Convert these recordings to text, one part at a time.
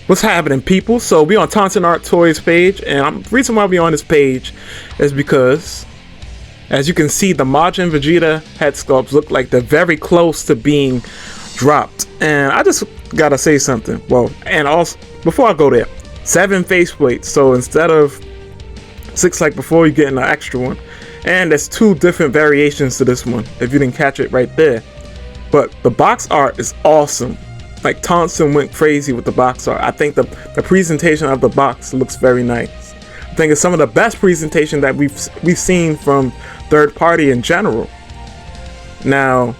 What's happening, people? So we on Tonsenarttoys page, and the reason why we on this page is because, as you can see, the Majin Vegeta Headsculpts look like they're very close to being dropped. And I just gotta say something. Well, and also before I go there, 7 faceplates. So instead of 6 like before, you're getting an extra one. And there's 2 different variations to this one, if you didn't catch it right there. But the box art is awesome. Like, Tonsen went crazy with the box art. I think the presentation of the box looks very nice. I think it's some of the best presentation that we've seen from third party in general. Now,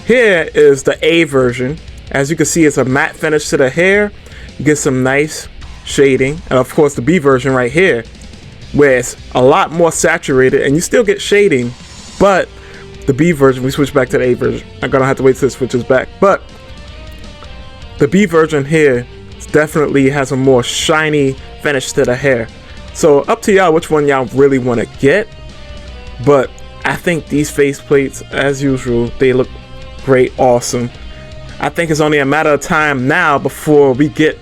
here is the A version. As you can see, it's a matte finish to the hair. You get some nice shading. And of course, the B version right here, where it's a lot more saturated and you still get shading, but the B version, we switch back to the A version. I'm gonna have to wait till it switches back. But the B version here definitely has a more shiny finish to the hair. So up to y'all which one y'all really want to get. But I think these faceplates, as usual, they look great, awesome. I think it's only a matter of time now before we get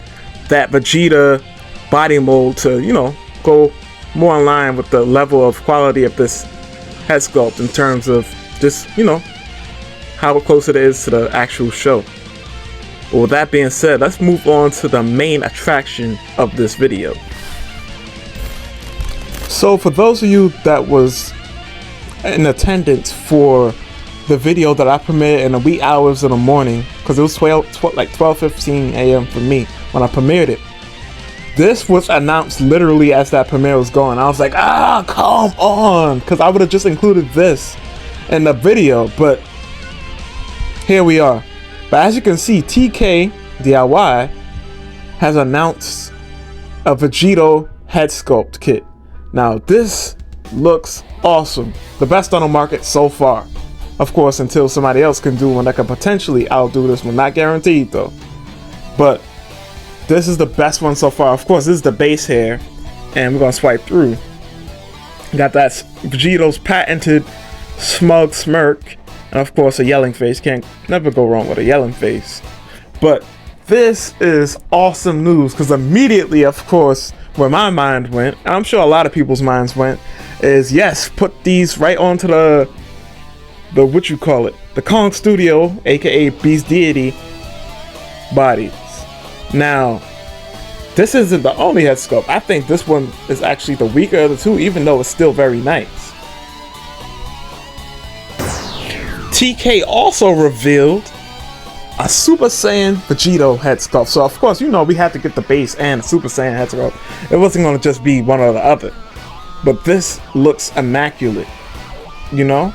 that Vegeta body mold to, you know, go more in line with the level of quality of this head sculpt in terms of just, you know, how close it is to the actual show. But with that being said, let's move on to the main attraction of this video. So for those of you that was in attendance for the video that I premiered in the wee hours of the morning, because it was 12:15 a.m. for me when I premiered it. This was announced literally as that premiere was going. I was like, come on, because I would have just included this in the video, but here we are. But as you can see, TK DIY has announced a Vegito head sculpt kit. Now this looks awesome, the best on the market so far. Of course, until somebody else can do one that could potentially outdo this one, not guaranteed though. But this is the best one so far. Of course, this is the base hair, and we're gonna swipe through. Got Vegito's patented smug smirk, and of course a yelling face. Can't never go wrong with a yelling face. But this is awesome news, because immediately, of course, where my mind went, and I'm sure a lot of people's minds went, is yes, put these right onto the what you call it, the Kong Studio, aka Beast Deity bodies. Now, this isn't the only head sculpt. I think this one is actually the weaker of the two, even though it's still very nice. TK also revealed a Super Saiyan Vegito head sculpt. So of course, you know, we had to get the base and the Super Saiyan head sculpt. It wasn't going to just be one or the other. But this looks immaculate, you know?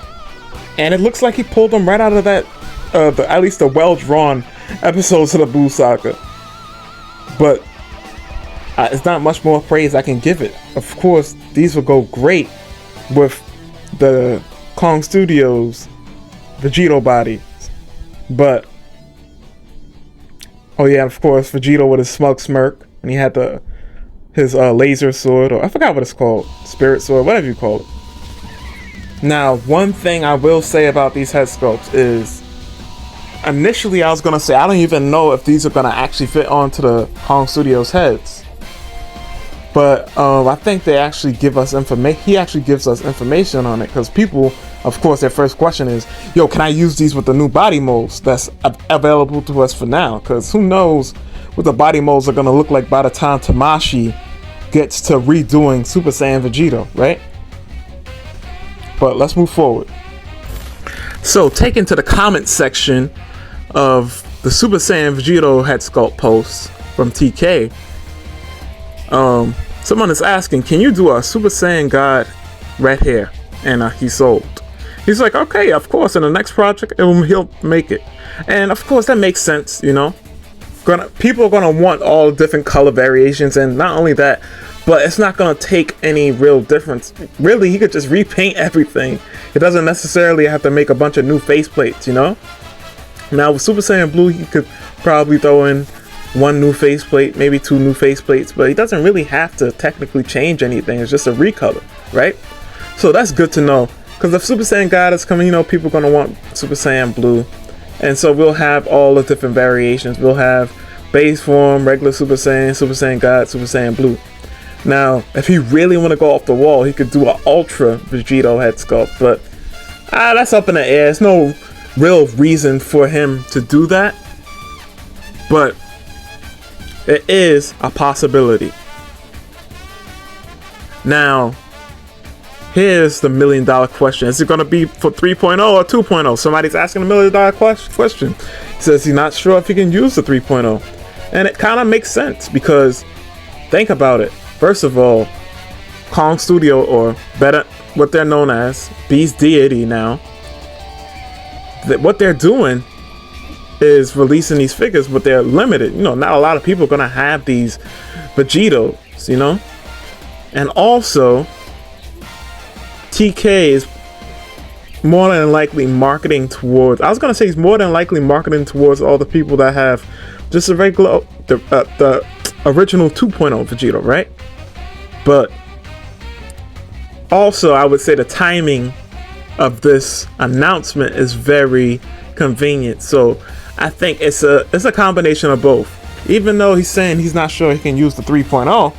And it looks like he pulled them right out of that, at least the well-drawn episodes of the Buu Saga. But it's not much more praise I can give it. Of course, these will go great with the Kong Studios Vegito body. But oh yeah, of course, Vegito with his smug smirk, and he had his laser sword, or I forgot what it's called, spirit sword, whatever you call it. Now, one thing I will say about these head sculpts is, initially I was gonna say I don't even know if these are gonna actually fit onto the Kong Studios heads. But I think they actually give us information. He actually gives us information on it, because people, of course, their first question is, yo, can I use these with the new body molds that's available to us for now? Because who knows what the body molds are going to look like by the time Tamashi gets to redoing Super Saiyan Vegito, right? But let's move forward. So, taken to the comment section of the Super Saiyan Vegito head sculpt post from TK, someone is asking, can you do a Super Saiyan God red hair? And he sold. He's like, okay, of course, in the next project, he'll make it. And of course, that makes sense, you know. People are gonna want all the different color variations, and not only that, but it's not gonna take any real difference. Really, he could just repaint everything. It doesn't necessarily have to make a bunch of new faceplates, you know. Now with Super Saiyan Blue, he could probably throw in 1 new faceplate, maybe 2 new faceplates, but he doesn't really have to technically change anything. It's just a recolor, right? So that's good to know. Because if Super Saiyan God is coming, you know, people are going to want Super Saiyan Blue. And so we'll have all the different variations. We'll have base form, regular Super Saiyan God, Super Saiyan Blue. Now, if he really want to go off the wall, he could do an Ultra Vegito head sculpt, but that's up in the air. There's no real reason for him to do that, but it is a possibility. Now, here's the $1 million question. Is it going to be for 3.0 or 2.0? Somebody's asking a $1 million question. He says he's not sure if he can use the 3.0. And it kind of makes sense because think about it. First of all, Kong Studio, or better, what they're known as, Beast Deity now, what they're doing is releasing these figures, but they're limited. You know, not a lot of people are going to have these Vegetos, you know? And also, TK is more than likely marketing towards, I was going to say he's more than likely marketing towards all the people that have just a regular, the original 2.0 Vegito, right? But also, I would say the timing of this announcement is very convenient. So I think it's a combination of both. Even though he's saying he's not sure he can use the 3.0,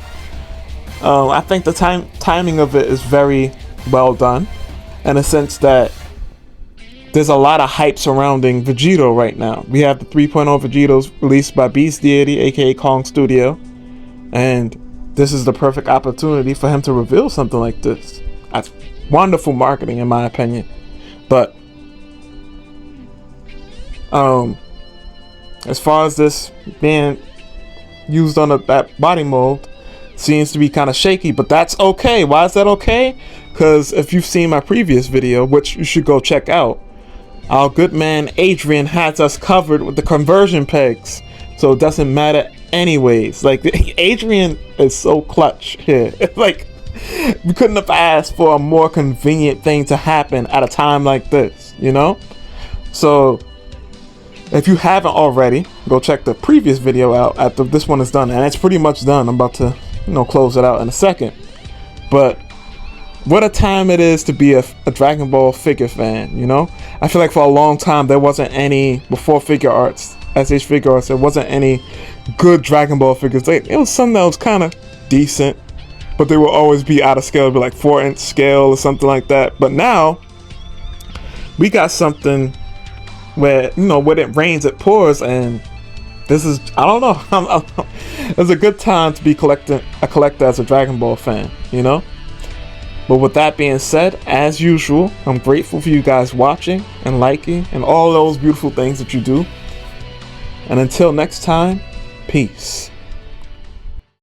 I think the timing of it is very well done, in a sense that there's a lot of hype surrounding Vegito right now. We have the 3.0 Vegetos released by Beast Deity, aka Kong Studio, and this is the perfect opportunity for him to reveal something like this. That's wonderful marketing, in my opinion. But as far as this being used on that body mold, seems to be kind of shaky, but that's okay. Why is that okay? Because if you've seen my previous video, which you should go check out, our good man Adrian has us covered with the conversion pegs, so it doesn't matter anyways. Like, Adrian is so clutch here. Like, we couldn't have asked for a more convenient thing to happen at a time like this, you know? So if you haven't already, go check the previous video out after this one is done, and it's pretty much done. I'm about to, close it out in a second. But what a time it is to be a Dragon Ball figure fan, you know? I feel like for a long time there wasn't any, before Figure Arts, SH Figure Arts, there wasn't any good Dragon Ball figures. It was something that was kind of decent, but they will always be out of scale, be like 4-inch scale or something like that. But now we got something where, when it rains it pours, and this is, I don't know, it's a good time to be a collector as a Dragon Ball fan, you know? But with that being said, as usual, I'm grateful for you guys watching and liking and all those beautiful things that you do. And until next time, peace.